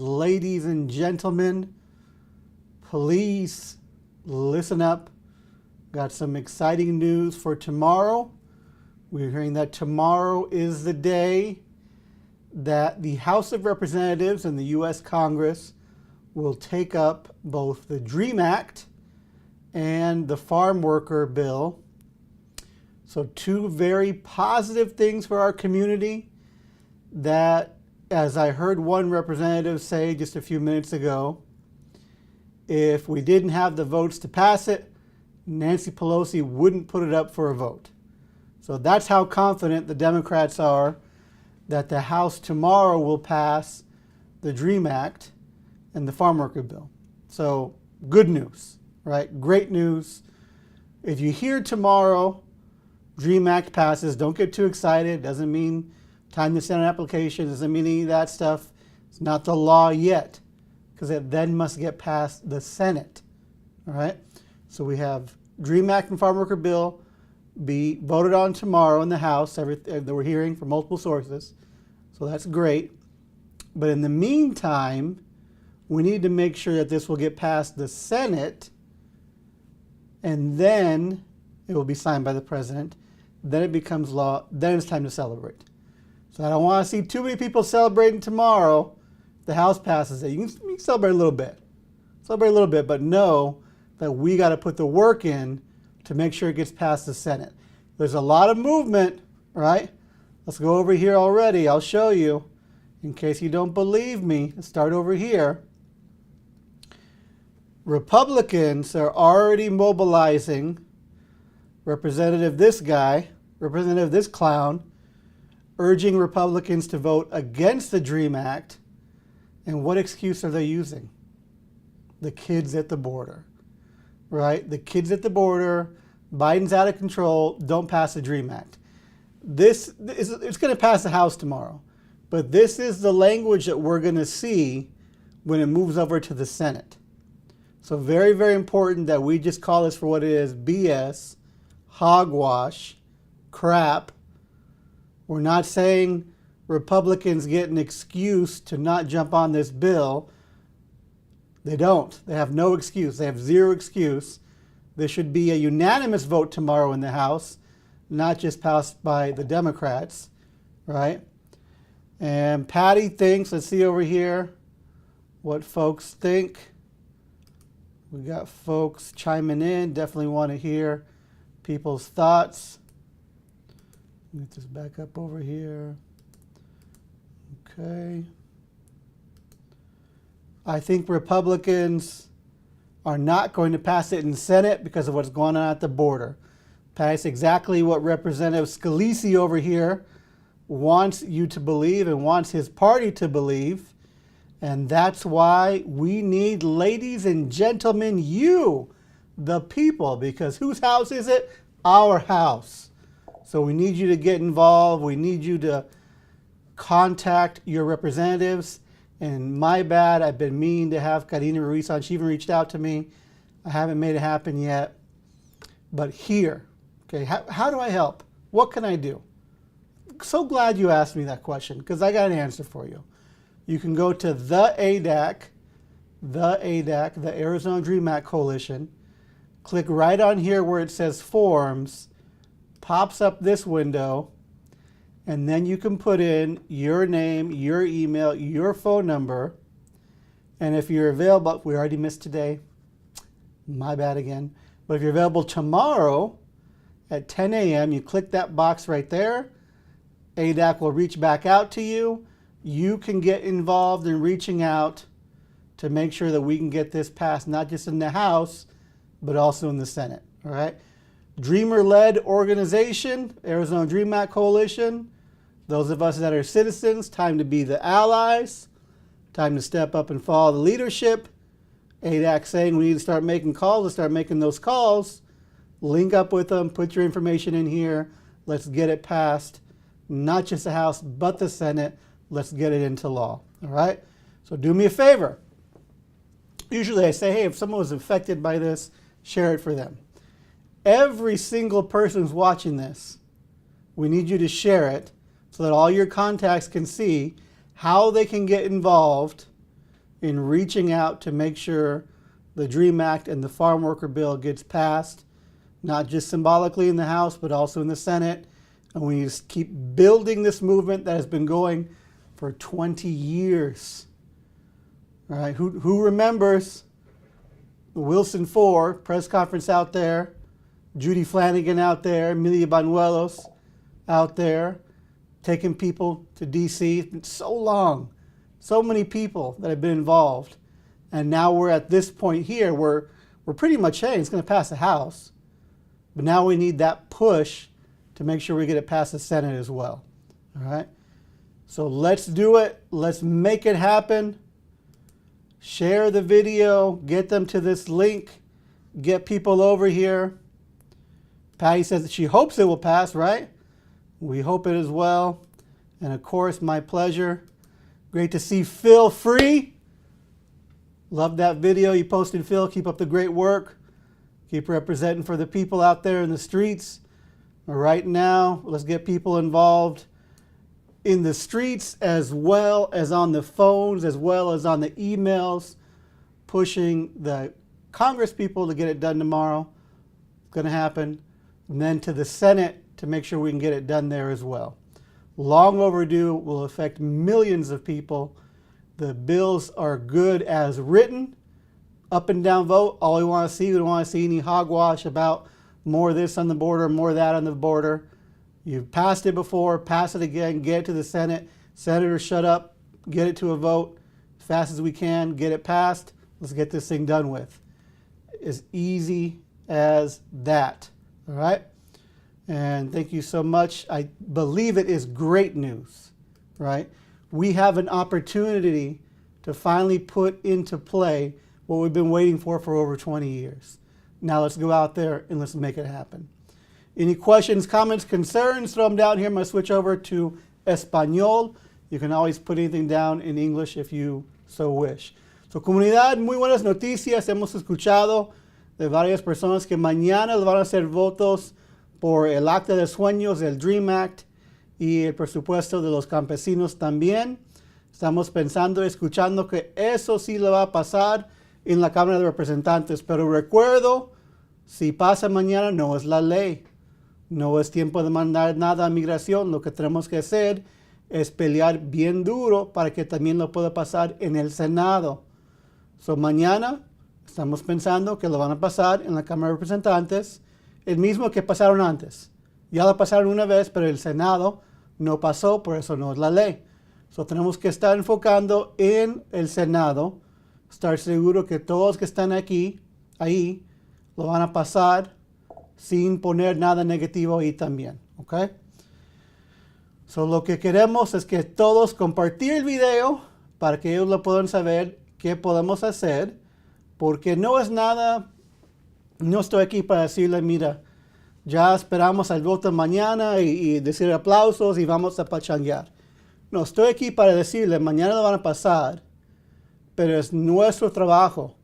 ladies and gentlemen, please listen up. Got some exciting news for tomorrow. We're hearing that tomorrow is the day that the House of Representatives and the U.S. Congress will take up both the DREAM Act and the Farm Worker Bill. So two very positive things for our community that, as I heard one representative say just a few minutes ago, if we didn't have the votes to pass it, Nancy Pelosi wouldn't put it up for a vote. So that's how confident the Democrats are that the House tomorrow will pass the DREAM Act and the Farm Worker Bill. So good news, right? Great news. If you hear tomorrow DREAM Act passes, don't get too excited. Doesn't mean time to send an application. Doesn't mean any of that stuff. It's not the law yet, because it then must get past the Senate. All right? So we have DREAM Act and Farm Worker Bill be voted on tomorrow in the House. That we're hearing from multiple sources. So that's great. But in the meantime, we need to make sure that this will get past the Senate, and then it will be signed by the president. Then it becomes law. Then it's time to celebrate. So I don't want to see too many people celebrating tomorrow. If the House passes it, you can celebrate a little bit. Celebrate a little bit, but know that we got to put the work in to make sure it gets past the Senate. There's a lot of movement, right? Let's go over here already. I'll show you. In case you don't believe me, let's start over here. Republicans are already mobilizing Representative this clown, urging Republicans to vote against the DREAM Act. And what excuse are they using? The kids at the border, right? The kids at the border, Biden's out of control, don't pass the DREAM Act. It's going to pass the House tomorrow, but this is the language that we're going to see when it moves over to the Senate. So very, very important that we just call this for what it is: BS, hogwash, crap. We're not saying Republicans get an excuse to not jump on this bill. They don't. They have no excuse. They have zero excuse. There should be a unanimous vote tomorrow in the House, not just passed by the Democrats, right? And Patty thinks, let's see over here what folks think. We got folks chiming in. Definitely want to hear people's thoughts. Let me just back up over here. Okay. I think Republicans are not going to pass it in the Senate because of what's going on at the border. That's exactly what Representative Scalise over here wants you to believe and wants his party to believe. And that's why we need, ladies and gentlemen, you, the people, because whose house is it? Our house. So we need you to get involved. We need you to contact your representatives. And my bad, I've been meaning to have Karina Ruiz on. She even reached out to me. I haven't made it happen yet. But here, okay, how do I help? What can I do? So glad you asked me that question, because I got an answer for you. You can go to the ADAC, the Arizona DREAM Act Coalition. Click right on here where it says Forms. Pops up this window. And then you can put in your name, your email, your phone number. And if you're available, we already missed today. My bad again. But if you're available tomorrow at 10 a.m., you click that box right there. ADAC will reach back out to you. You can get involved in reaching out to make sure that we can get this passed, not just in the House, but also in the Senate. All right? Dreamer-led organization, Arizona DREAM Act Coalition. Those of us that are citizens, time to be the allies. Time to step up and follow the leadership. ADAC saying we need to start making calls. Let's start making those calls. Link up with them. Put your information in here. Let's get it passed. Not just the House, but the Senate. Let's get it into law. All right? So do me a favor. Usually I say, hey, if someone was affected by this, share it for them. Every single person who's watching this, we need you to share it so that all your contacts can see how they can get involved in reaching out to make sure the DREAM Act and the Farm Worker Bill gets passed, not just symbolically in the House, but also in the Senate. And we just keep building this movement that has been going for 20 years. All right, who remembers the Wilson 4 press conference out there, Judy Flanagan out there, Emilia Banuelos out there, taking people to D.C. It's been so long, so many people that have been involved. And now we're at this point here where we're pretty much saying it's going to pass the House. But now we need that push to make sure we get it past the Senate as well. All right? So let's do it. Let's make it happen. Share the video. Get them to this link. Get people over here. Patty says that she hopes it will pass, right? We hope it as well. And of course, my pleasure. Great to see Phil Free. Love that video you posted, Phil. Keep up the great work. Keep representing for the people out there in the streets. Right now, let's get people involved in the streets as well as on the phones, as well as on the emails, pushing the Congress people to get it done tomorrow. It's going to happen. And then to the Senate to make sure we can get it done there as well. Long overdue, will affect millions of people. The bills are good as written. Up and down vote, all we want to see, we don't want to see any hogwash about more of this on the border, more of that on the border. You've passed it before, pass it again, get it to the Senate. Senators, shut up, get it to a vote as fast as we can, get it passed. Let's get this thing done with. As easy as that, all right? And thank you so much. I believe it is great news, right? We have an opportunity to finally put into play what we've been waiting for over 20 years. Now let's go out there and let's make it happen. Any questions, comments, concerns, throw them down here. I'm going to switch over to Español. You can always put anything down in English if you so wish. So, comunidad, muy buenas noticias. Hemos escuchado de varias personas que mañana van a hacer votos por el acta de sueños del DREAM Act y el presupuesto de los campesinos también. Estamos pensando, escuchando que eso sí le va a pasar en la Cámara de Representantes. Pero recuerdo, si pasa mañana no es la ley. No es tiempo de mandar nada a migración. Lo que tenemos que hacer es pelear bien duro para que también lo pueda pasar en el Senado. So, mañana estamos pensando que lo van a pasar en la Cámara de Representantes, el mismo que pasaron antes. Ya lo pasaron una vez, pero el Senado no pasó, por eso no es la ley. So, tenemos que estar enfocando en el Senado, estar seguro que todos que están ahí, lo van a pasar sin poner nada negativo ahí también, ¿ok? So, lo que queremos es que todos compartir el video para que ellos lo puedan saber qué podemos hacer, porque no es nada, no estoy aquí para decirle, mira, ya esperamos al voto mañana y decir aplausos y vamos a pachanguear. No, estoy aquí para decirle, mañana lo van a pasar, pero es nuestro trabajo,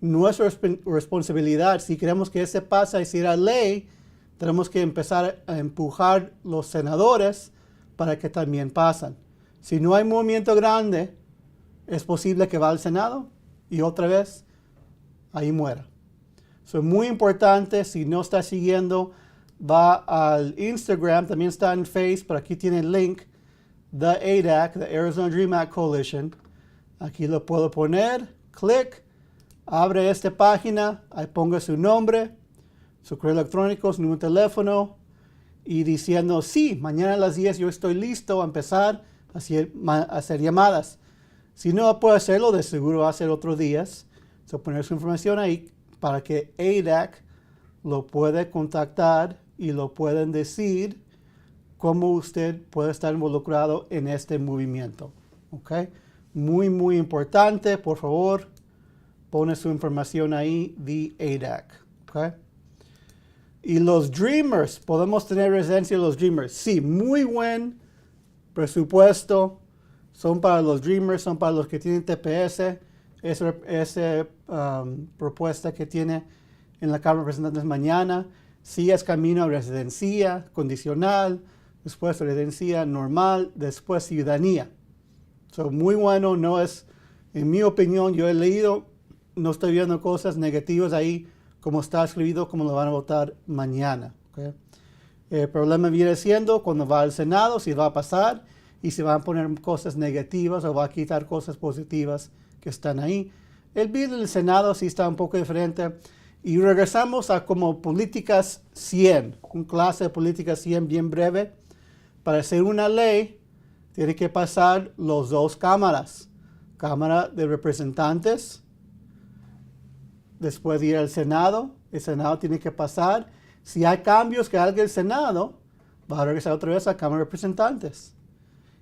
nuestra responsabilidad. Si queremos que ese pase y sea ley, tenemos que empezar a empujar los senadores para que también pasen. Si no hay movimiento grande, es posible que va al Senado y otra vez ahí muera. Eso es muy importante. Si no está siguiendo, va al Instagram, también está en Facebook, pero aquí tiene el link, the ADAC, the Arizona Dream Act Coalition. Aquí lo puedo poner, clic, abre esta página, ahí ponga su nombre, su correo electrónico, su número de teléfono y diciendo, sí, mañana a las 10 yo estoy listo a empezar a hacer llamadas. Si no puede hacerlo, de seguro va a ser otros días. So, poner su información ahí para que ADAC lo puede contactar y lo pueden decir cómo usted puede estar involucrado en este movimiento. ¿Ok? Muy, muy importante. Por favor, pone su información ahí, the ADAC. ¿Ok? Y los Dreamers, ¿podemos tener residencia de los Dreamers? Sí, muy buen presupuesto. Son para los Dreamers, son para los que tienen TPS. Esa propuesta que tiene en la Cámara de Representantes mañana. Sí es camino a residencia condicional, después residencia normal, después ciudadanía. So, muy bueno, no es En mi opinión, yo he leído, no estoy viendo cosas negativas ahí como está escrito, como lo van a votar mañana. ¿Okay? El problema viene siendo cuando va al Senado, si va a pasar y si van a poner cosas negativas o va a quitar cosas positivas que están ahí. El bill del Senado sí está un poco diferente. Y regresamos a como políticas 100, un clase de políticas 100 bien breve. Para hacer una ley, tiene que pasar los dos cámaras. Cámara de Representantes, después de ir al Senado, el Senado tiene que pasar. Si hay cambios que haga el Senado, va a regresar otra vez a la Cámara de Representantes.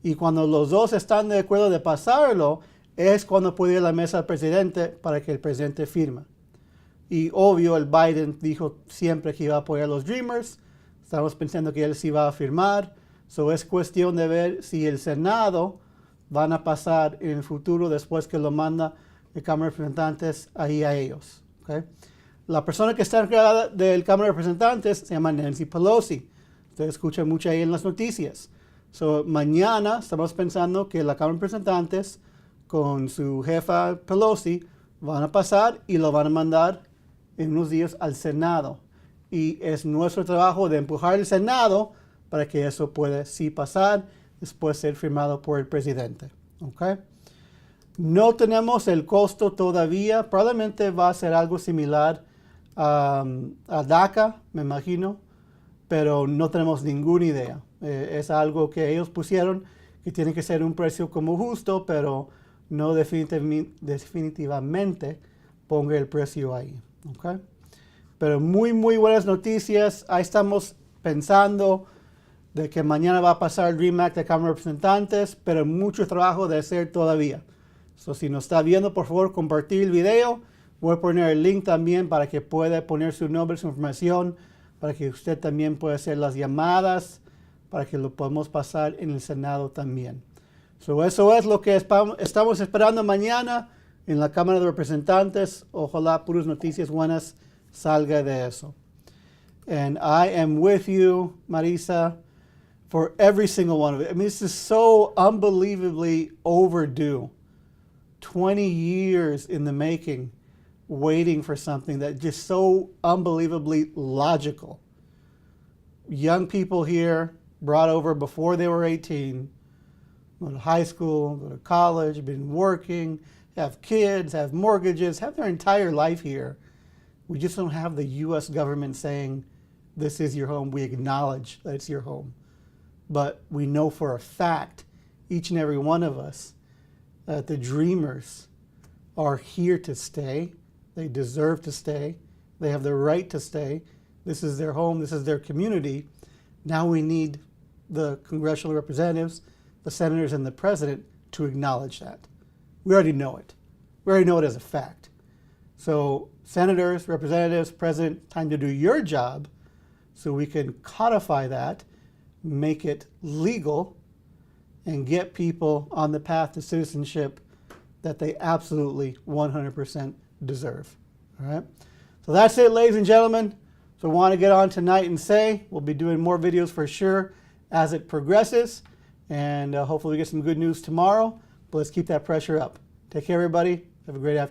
Y cuando los dos están de acuerdo de pasarlo, es cuando puede ir a la mesa del presidente para que el presidente firme. Y obvio, el Biden dijo siempre que iba a apoyar a los Dreamers. Estamos pensando que él sí va a firmar. So es cuestión de ver si el Senado van a pasar en el futuro después que lo manda la Cámara de Representantes ahí a ellos. ¿Okay? La persona que está encargada del Cámara de Representantes se llama Nancy Pelosi. Ustedes escuchan mucho ahí en las noticias. So, mañana estamos pensando que la Cámara de Representantes con su jefa Pelosi van a pasar y lo van a mandar en unos días al Senado. Y es nuestro trabajo de empujar el Senado para que eso pueda sí pasar, después ser firmado por el presidente. ¿Okay? No tenemos el costo todavía. Probablemente va a ser algo similar a DACA, me imagino, pero no tenemos ninguna idea. Es algo que ellos pusieron que tiene que ser un precio como justo, pero no definitivamente ponga el precio ahí. ¿Okay? Pero muy buenas noticias. Ahí estamos pensando de que mañana va a pasar el Dream Act de Cámara de Representantes, pero mucho trabajo de hacer todavía. So, si nos está viendo, por favor, compartir el video. Voy a poner el link también para que pueda poner su nombre, su información, para que usted también pueda hacer las llamadas, para que lo podamos pasar en el Senado también. So, eso es lo que estamos esperando mañana en la Cámara de Representantes. Ojalá puras noticias buenas salga de eso. And I am with you, Marisa, for every single one of it. I mean, this is so unbelievably overdue. 20 years in the making, waiting for something that just so unbelievably logical. Young people here brought over before they were 18, go to high school, go to college, been working, have kids, have mortgages, have their entire life here. We just don't have the U.S. government saying, this is your home. We acknowledge that it's your home. But we know for a fact, each and every one of us, that the Dreamers are here to stay. They deserve to stay. They have the right to stay. This is their home. This is their community. Now we need the congressional representatives, the senators, and the president to acknowledge that. We already know it. We already know it as a fact. So senators, representatives, president, time to do your job so we can codify that, make it legal, and get people on the path to citizenship that they absolutely 100% deserve. All right? So that's it, ladies and gentlemen. So I want to get on tonight and say we'll be doing more videos for sure as it progresses. And hopefully we get some good news tomorrow. But let's keep that pressure up. Take care, everybody. Have a great afternoon.